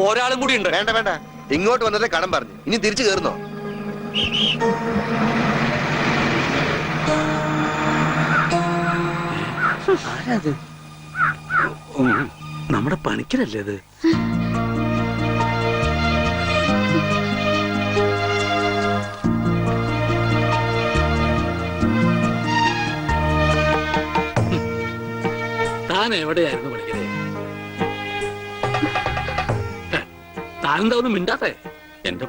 ഒരാളും കൂടി ഉണ്ട്. വേണ്ട വേണ്ട, ഇങ്ങോട്ട് വന്നിട്ട് കടം പറഞ്ഞു. ഇനി തിരിച്ചു കയറുന്നോ? ആരാത്? നമ്മുടെ പണിക്കരല്ലേ അത്? താൻ എവിടെയായിരുന്നു പണിക്കരെ? താനെന്താ ഒന്നും മിണ്ടാത്തെ? എന്റെ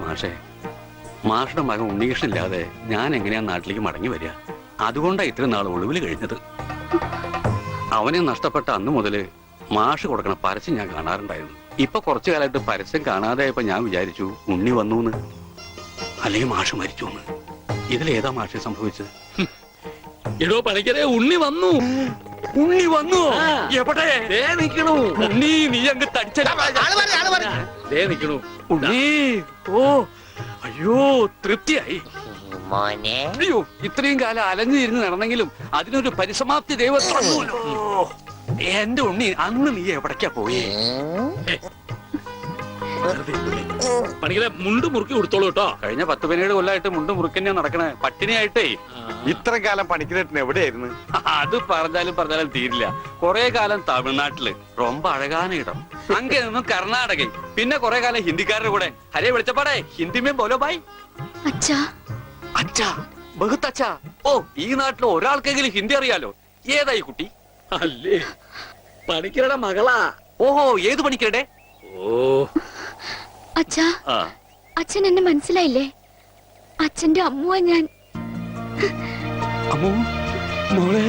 മാഷുടെ മകൻ ഉണ്ണികൃഷ്ണനില്ലാതെ ഞാൻ എങ്ങനെയാ നാട്ടിലേക്ക് മടങ്ങി വരിക? അതുകൊണ്ടാ ഇത്രയും നാൾ ഒളിവിൽ കഴിഞ്ഞത്. അവനെ നഷ്ടപ്പെട്ട അന്ന് മുതല് മാഷ് കൊടുക്കണ പരസ്യം ഞാൻ കാണാറുണ്ടായിരുന്നു. ഇപ്പൊ കുറച്ചു കാലമായിട്ട് പരസ്യം കാണാതെയപ്പോ ഞാൻ വിചാരിച്ചു ഉണ്ണി വന്നു, അല്ലെങ്കിൽ മാഷ് മരിച്ചു. ഇതിലേതാ മാഷ് സംഭവിച്ചത്? എടോ പണിക്കരെ, ഉണ്ണി വന്നു. എവിടെ നിക്കണു ഉണ്ണി? നീ അങ്ങ് തടിച്ചേ നിക്കണു ഉണ്ണി. ഓ അയ്യോ, തൃപ്തിയായി. അയ്യോ, ഇത്രയും കാലം അലഞ്ഞിരുന്ന് നടന്നെങ്കിലും അതിനൊരു പരിസമാപ്തി ദൈവം തന്നൂലോ. എന്റെ ഉണ്ണി, അന്ന് നീ എവിടേക്കാ പോയി? പണിക്കരെ, മുണ്ട് മുറുക്കി കൊടുത്തോളൂ കേട്ടോ. കഴിഞ്ഞ 10-17 കൊല്ലമായിട്ട് മുണ്ട് മുറുക്കന്നെ നടക്കണേ, പട്ടിണിയായിട്ടേ. ഇത്ര കാലം പണിക്കരേട്ടൻ എവിടെയായിരുന്നു? അത് പറഞ്ഞാലും തീരില്ല. കൊറേ കാലം തമിഴ്നാട്ടില് ரொம்ப അഴകാന ഇടം, അങ്ങേ നിന്നും കർണാടക, പിന്നെ കൊറേ കാലം ഹിന്ദിക്കാരുടെ കൂടെ. ഹരേ വിളിച്ചപ്പാടേ ഹിന്ദിമേ ബോലോ ബായ്. അച്ഛാ ബഹുത്ത് അച്ഛാ. ഓ, ഈ നാട്ടിൽ ഒരാൾക്കെങ്കിലും ഹിന്ദി അറിയാലോ. ഏതായി കുട്ടി? അല്ലേ, പണിക്കരുടെ മകളാ. ഓഹോ, ഏത് പണിക്കരുടെ? ഓ അച്ഛാ, അച്ഛൻ എന്നെ മനസ്സിലായില്ലേ? അച്ഛന്റെ അമ്മുവാ ഞാൻ. അമ്മു മോളെ,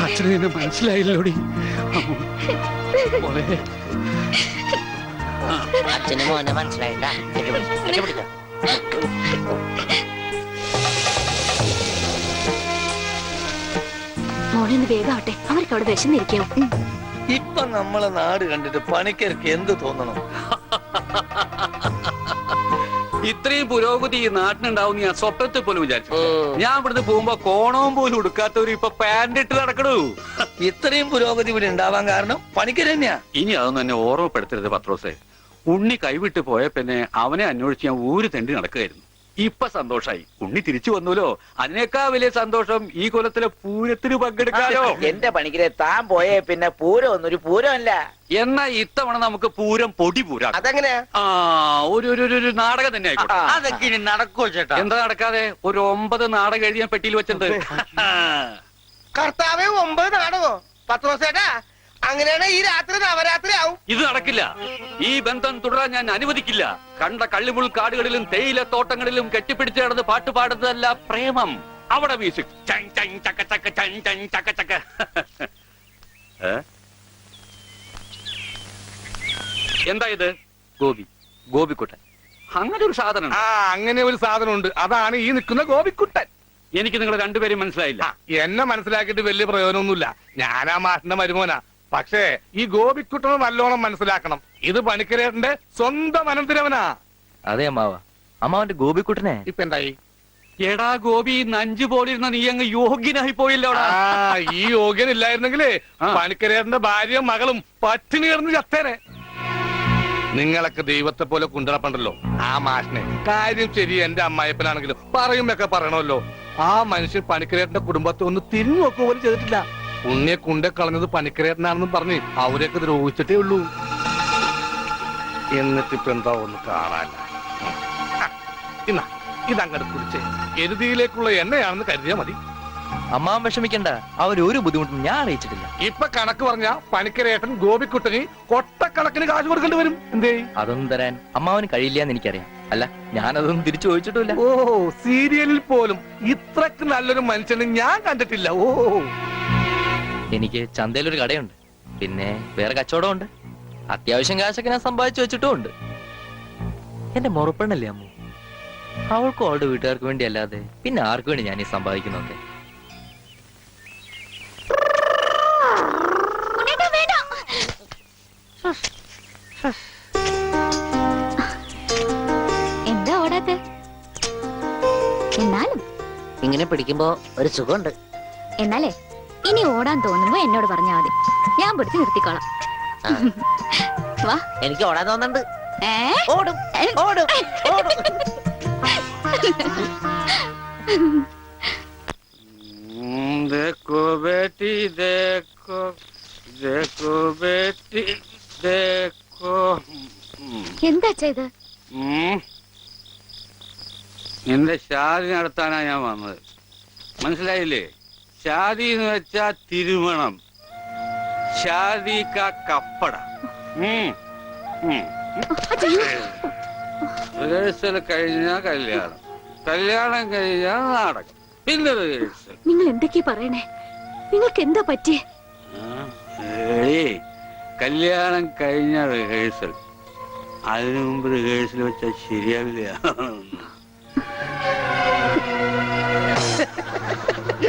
അച്ഛനെ എന്നെ മനസ്സിലായില്ലോടി. മോളെ, അച്ഛന് മോനെ മനസ്സിലായിട്ടാ. മോളൊന്ന് വേഗാവട്ടെ, അവർക്ക് അവിടെ വിശന്നിരിക്കും. ഇപ്പൊ നമ്മളെ നാട് കണ്ടിട്ട് പണിക്കർക്ക് എന്ത് തോന്നണം? ഇത്രയും പുരോഗതി ഈ നാട്ടിനുണ്ടാവും ഞാൻ സ്വപ്നത്തിൽ പോലും വിചാരിച്ചു. ഞാൻ ഇവിടുന്ന് പോകുമ്പോ കോണവും പോലും ഉടുക്കാത്തവര് ഇപ്പൊ പാന്റ് ഇട്ട് നടക്കണു. ഇത്രയും പുരോഗതി ഇവിടെ ഉണ്ടാവാൻ കാരണം പണിക്കർ തന്നെയാ. ഇനി അതൊന്നും എന്നെ ഓർമ്മപ്പെടുത്തരുത് പത്രോസേ. ഉണ്ണി കൈവിട്ട് പോയ പിന്നെ അവനെ അന്വേഷിച്ച് ഞാൻ ഊര് തെണ്ടി നടക്കുകയായിരുന്നു. ഇപ്പൊ സന്തോഷായി, ഉണ്ണി തിരിച്ചു വന്നൂലോ. അതിനേക്കാൾ വലിയ സന്തോഷം ഈ കൊല്ലത്തിലെ പൂരത്തിന് പങ്കെടുക്കാലോ. എന്റെ പണിക്കരെ, താൻ പോയേ പിന്നെ പൂരം ഒന്നൊരു പൂരമല്ല. എന്നാ ഇത്തവണ നമുക്ക് പൂരം പൊടി പൂരാ. അതെങ്ങനെയാ? ഒരു നാടകം തന്നെ ആയിക്കോട്ടെ. അതൊക്കെ ഇനി നടക്കോ ചേട്ടാ? എന്താ നടക്കാതെ? ഒരു 9 നാടകം എഴുതിയാൻ പെട്ടിയിൽ വെച്ചത്. കർത്താവേ, 9 നാടകോ? പത്രോസേട്ടാ, അങ്ങനെയാണ് ഈ രാത്രി നവരാത്രി ആവും. ഇത് നടക്കില്ല. ഈ ബന്ധം തുടരാൻ ഞാൻ അനുവദിക്കില്ല. കണ്ട കള്ളിമുൾ കാടുകളിലും തേയില തോട്ടങ്ങളിലും കെട്ടിപ്പിടിച്ച് കിടന്ന് പാട്ട് പാടുന്നതല്ല പ്രേമം. അവിടെ മ്യൂസിക് എന്താ ഇത്? ഗോപിക്കുട്ടൻ. അങ്ങനെ ഒരു സാധനം? അങ്ങനെ ഒരു സാധനം ഉണ്ട്. അതാണ് ഈ നിൽക്കുന്ന ഗോപിക്കുട്ടൻ. എനിക്ക് നിങ്ങൾ രണ്ടുപേരും മനസ്സിലായില്ല. എന്നെ മനസ്സിലാക്കിയിട്ട് വലിയ പ്രയോജനമൊന്നുമില്ല. ഞാനാ മാഷിന്റെ മരുമോനാ. പക്ഷേ ഈ ഗോപിക്കുട്ടനെ നല്ലോണം മനസ്സിലാക്കണം. ഇത് പണിക്കരേട്ടന്റെ സ്വന്തം അനന്തരവനാ. അതെ അമ്മാവന്റെ ഗോപിക്കുട്ടനെ ഇപ്പൊ എന്തായി? എടാ ഗോപി, നഞ്ചു പോലിരുന്ന നീ അങ്ങ് യോഗ്യനായി പോയില്ലോ. ഈ യോഗ്യനില്ലായിരുന്നെങ്കിലേ പണിക്കരേട്ടന്റെ ഭാര്യയും മകളും പട്ടിണി കിടന്ന് ചത്തേനെ. നിങ്ങളൊക്കെ ദൈവത്തെ പോലെ കുണ്ടളപ്പണ്ടല്ലോ ആ മാഷിനെ. കാര്യം ശരി, എന്റെ അമ്മായപ്പനാണെങ്കിലും പറയുമ്പൊക്കെ പറയണമല്ലോ. ആ മനുഷ്യൻ പണിക്കരേട്ടന്റെ കുടുംബത്തെ ഒന്ന് തിരിഞ്ഞു നോക്കുക പോലും ചെയ്തിട്ടില്ല. ഉണ്ണിയെ കുണ്ടെ കളഞ്ഞത് പണിക്കരേട്ടനാണെന്ന് പറഞ്ഞ് അവരെയൊക്കെ ദ്രോഹിച്ചിട്ടേ ഉള്ളൂ. എന്നിട്ടിപ്പോ എന്താ ഒന്ന് കാണാല്ല. ഇതങ്ങോട്ട് കുടിച്ചേ. എരുതിയിലേക്കുള്ള എണ്ണയാണെന്ന് കരുതിയാ മതി. അമ്മാവൻ വിഷമിക്കണ്ട, അവരൊരു ബുദ്ധിമുട്ടും ഞാൻ അറിയിച്ചിട്ടില്ല. ഇപ്പൊ കണക്ക് പറഞ്ഞ പണിക്കരേട്ടൻ ഗോപിക്കുട്ടന് കൊട്ടക്കണക്കിന് കാശ് കൊടുക്കേണ്ടി വരും. എന്തേ? അതൊന്നും തരാൻ അമ്മാവന് കഴിയില്ലെന്ന് എനിക്കറിയാം. അല്ല, ഞാനതൊന്നും തിരിച്ചു ചോദിച്ചിട്ടില്ല. ഓ, സീരിയലിൽ പോലും ഇത്രക്ക് നല്ലൊരു മനുഷ്യനെ ഞാൻ കണ്ടിട്ടില്ല. ഓ, എനിക്ക് ചന്തയിലൊരു കടയുണ്ട്, പിന്നെ വേറെ കച്ചവടമുണ്ട്. അത്യാവശ്യം കാശൊക്കെ ഞാൻ സമ്പാദിച്ചു വെച്ചിട്ടും ഉണ്ട്. എന്റെ മുറപ്പെണ്ണല്ലേ അമ്മു. അവൾക്കും അവളുടെ വീട്ടുകാർക്ക് വേണ്ടി അല്ലാതെ പിന്നെ ആർക്കു വേണ്ടി ഞാൻ ഈ സമ്പാദിക്കുന്നൊക്കെ? എന്താ ഓടാത്തെ? എന്നാലും ഇങ്ങനെ പിടിക്കുമ്പോ ഒരു സുഖമുണ്ട്. എന്നാലേ ഇനി ഓടാൻ തോന്നുമ്പോ എന്നോട് പറഞ്ഞാൽ മതി, ഞാൻ പിടിച്ച് നിർത്തിക്കോളാം. വാ. എനിക്ക് ഓടാൻ തോന്നുന്നുണ്ട്. ഏ? ഓടും ഓടും ഓടും. देखो बेटी देखो देखो बेटी देखो എന്താ അച്ഛാ ഇത്? നിന്റെ ഷാദി നടത്താനാ ഞാൻ വന്നത്. മനസ്സിലായില്ലേ? ഷാദി എന്ന് വെച്ചാ തിരുമണം. ഷാദി കാ കപ്പട. റിഹേഴ്സൽ കഴിഞ്ഞാ കല്യാണം, കല്യാണം കഴിഞ്ഞാ നാടകം, പിന്നെ റിഹേഴ്സൽ. നിങ്ങൾ എന്തൊക്കെയാ പറയണേ? നിങ്ങൾക്ക് എന്താ പറ്റിയേ? കല്യാണം കഴിഞ്ഞ റിഹേഴ്സൽ, അതിനു മുമ്പ് റിഹേഴ്സൽ വെച്ചാൽ ശരിയാവില്ല.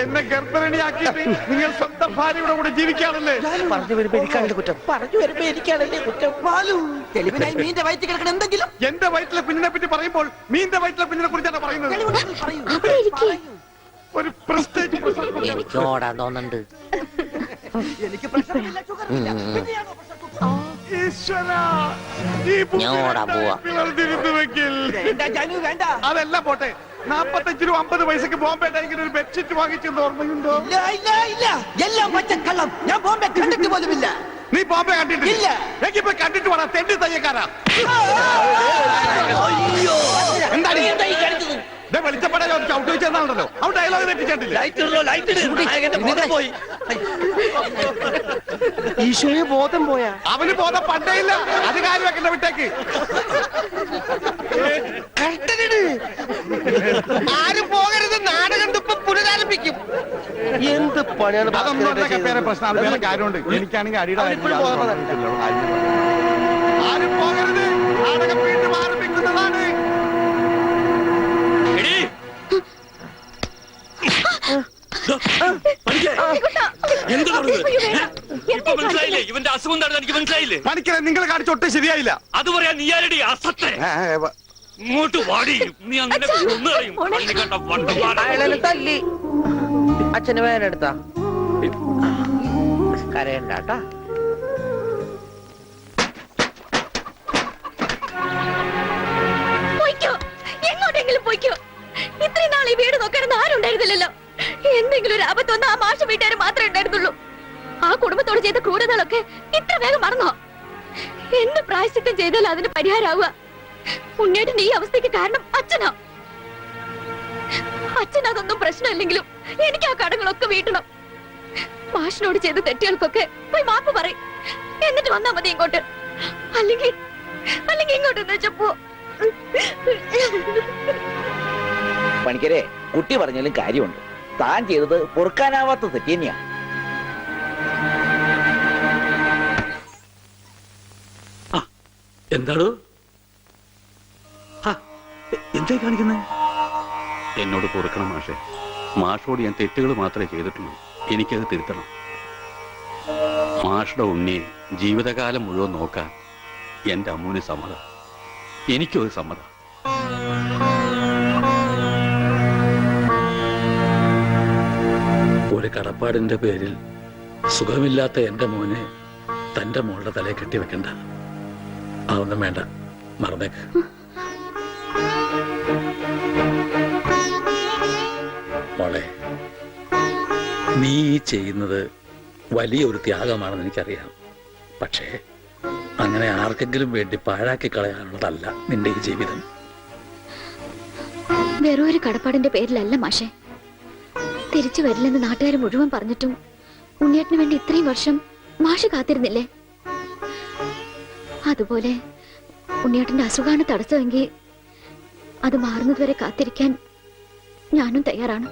എന്നെ ഗർഭിണിയാക്കിയിട്ട് നിങ്ങൾ സ്വന്തം ഭാര്യയുടെ കൂടെ ജീവിക്കാണല്ലേ? പറഞ്ഞു വരുമ്പോ എനിക്കാണല്ലേ കുറ്റം. പറഞ്ഞു വരുമ്പോ എനിക്കാണല്ലേ കുറ്റം. തെളിവിനായി മീന്റെ വയറ്റിൽ കിടക്കണം എന്തെങ്കിലും. എന്റെ വയറ്റിലെ കുഞ്ഞിനെ പറ്റി പറയുമ്പോൾ മീന്റെ വയറ്റിലെ കുഞ്ഞിനെ കുറിച്ചാണ് പറയുന്നത്. അവിടെ ഇരിക്കേ. ഒരു പ്രസ്റ്റേജ്. എനിക്ക് ഓടാൻ തോന്നുന്നുണ്ട്. ഈശ്വരാ, ഈ ഞാൻ ഓടാൻ പോവാ. പിളർന്നിരുന്നു വെക്കിൽ. അതെല്ലാം പോട്ടെ, 45 രൂപ 50 പൈസക്ക് ബോംബെ ടൈഗർ ഒരു ബെഡ്ഷീറ്റ് വാങ്ങിച്ചെന്ന് ഓർമ്മയുണ്ടോ? എല്ലാം പച്ചക്കള്ളം. ഞാൻ ബോംബെ കണ്ടിട്ട് പോലുമില്ല. നീ ബോംബെ കണ്ടിട്ടില്ല? ഇല്ല. എങ്കിപ്പോ കണ്ടിട്ട് വേണം തെണ്ടി തയ്യക്കാരാ. എന്താണ് വെളിച്ചപ്പട ചവിട്ട് വെച്ചെന്നാണല്ലോ അവൻ ഡയലോഗ് തെറ്റിച്ചിട്ടില്ല. ഈശോയെ ബോധം പോയാ? അവന് ബോധം പണ്ടേ ഇല്ല. അത് കാര്യം വെക്കണ്ട, വിട്ടേക്ക്. ആരും പോകരുത്, നാടകം ഇപ്പൊ പുനരാരംഭിക്കും. എന്ത് പണിയാണ് അതൊന്നും അതൊക്കെ പേരെ പ്രശ്നം. അത് വേറെ കാര്യമുണ്ട്. എനിക്കാണെങ്കിൽ അടിയുടെ ആരും പോകരുത്, നാടകം വീണ്ടും ആരംഭിക്കുന്നതാണ്. ഇവന്റെ അസുഖം എന്താണെന്ന് എനിക്ക് മനസ്സിലായില്ലേ? പണിക്കരെ നിങ്ങൾ കാണിച്ചൊട്ടും ശരിയായില്ല. അത് പറയാ നീ ആരടി അസത്തെ? ഇങ്ങോട്ട് വാടി, നീ അങ്ങനെ കൊന്നു കളയും. കണ്ണി കണ്ട വണ്ടന്മാരെ. അയാളെ തല്ലി. അച്ഛന് വേദന എടുത്താ കരയണ്ടാട്ടാ. പോയിക്കോ, എങ്ങോട്ടെങ്കിലും പോയിക്കോ. ഇത്രയും നാൾ ഈ വീട് നോക്കാനൊന്നും ആരും ഉണ്ടായിരുന്നില്ലല്ലോ. എന്തെങ്കിലും ഒരു ആപത്ത് വന്ന ആ മാഷ വീട്ടുകാർ മാത്രമേ ഉണ്ടായിരുന്നുള്ളൂ. ആ കുടുംബത്തോട് ചെയ്ത ക്രൂരതകളൊക്കെ ഇത്ര വേഗം മറന്നോ? എന്ത് പ്രായശ്ചിത്തം ചെയ്താൽ അതിന് പരിഹാരമാവുക? ഉണ്ണേട്ടൻ ഈ അവസ്ഥയ്ക്ക് കാരണം അച്ഛനാ. അച്ഛൻ അതൊന്നും പ്രശ്നമില്ലെങ്കിലും എനിക്ക് ആ കടങ്ങളൊക്കെ വീട്ടണം. മാഷിനോട് ചെയ്ത തെറ്റുകൾക്കൊക്കെ പോയി മാപ്പ് പറയും. എന്നിട്ട് വന്നാ മതി ഇങ്ങോട്ട്. അല്ലെങ്കിൽ ഇങ്ങോട്ട് വെച്ചപ്പോ പണിക്കരെ, കുട്ടി പറഞ്ഞാലും കാര്യമുണ്ട്. താൻ ചെയ്തത് പൊറുക്കാനാവാത്ത തെറ്റ് തന്നെയാ. എന്താണോ എന്തായി കാണിക്കുന്നത്? എന്നോട് പൊറുക്കണം മാഷെ. മാഷോട് ഞാൻ തെറ്റുകൾ മാത്രമേ ചെയ്തിട്ടുള്ളൂ. എനിക്കത് തിരുത്തണം. മാഷുടെ ഉണ്ണിയെ ജീവിതകാലം മുഴുവൻ നോക്കാൻ എന്റെ അമ്മൂന് സമ്മതം, എനിക്കും അത് സമ്മതം. ഒരു കടപ്പാടിന്റെ പേരിൽ സുഖമില്ലാത്ത എന്റെ മോനെ തന്റെ മോളുടെ തലയെ കെട്ടിവെക്കണ്ട. അതൊന്നും വേണ്ട, മറന്നേക്ക്. മോളെ, നീ ചെയ്യുന്നത് വലിയൊരു ത്യാഗമാണെന്ന് എനിക്കറിയാം. പക്ഷേ അങ്ങനെ ആർക്കെങ്കിലും വേണ്ടി പാഴാക്കി കളയാനുള്ളതല്ല നിന്റെ ഈ ജീവിതം. വെറും ഒരു കടപ്പാടിന്റെ പേരിലല്ല മാഷെ. തിരിച്ചു വരില്ലെന്ന് നാട്ടുകാർ മുഴുവൻ പറഞ്ഞിട്ടും ഉണ്ണിയേട്ടന് വേണ്ടി ഇത്രയും വർഷം മാഷ് കാത്തിരുന്നില്ലേ? അതുപോലെ ഉണ്ണിയേട്ടന്റെ അസുഖമാണ് തടസ്സമെങ്കിൽ അത് മാറുന്നതുവരെ കാത്തിരിക്കാൻ ഞാനും തയ്യാറാണ്.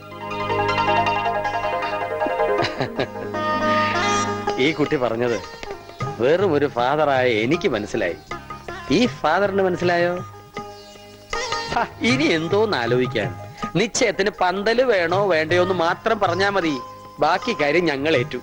ഈ കുട്ടി പറഞ്ഞത് വെറും ഒരു ഫാദറായ എനിക്ക് മനസ്സിലായി. ഈ ഫാദറിന് മനസ്സിലായോ? ഇനി എന്തോന്ന് ആലോചിക്കാൻ. നിശ്ചയത്തിന് പന്തല് വേണോ വേണ്ടയോ എന്ന് മാത്രം പറഞ്ഞാ മതി. ബാക്കി കാര്യം ഞങ്ങൾ ഏറ്റു.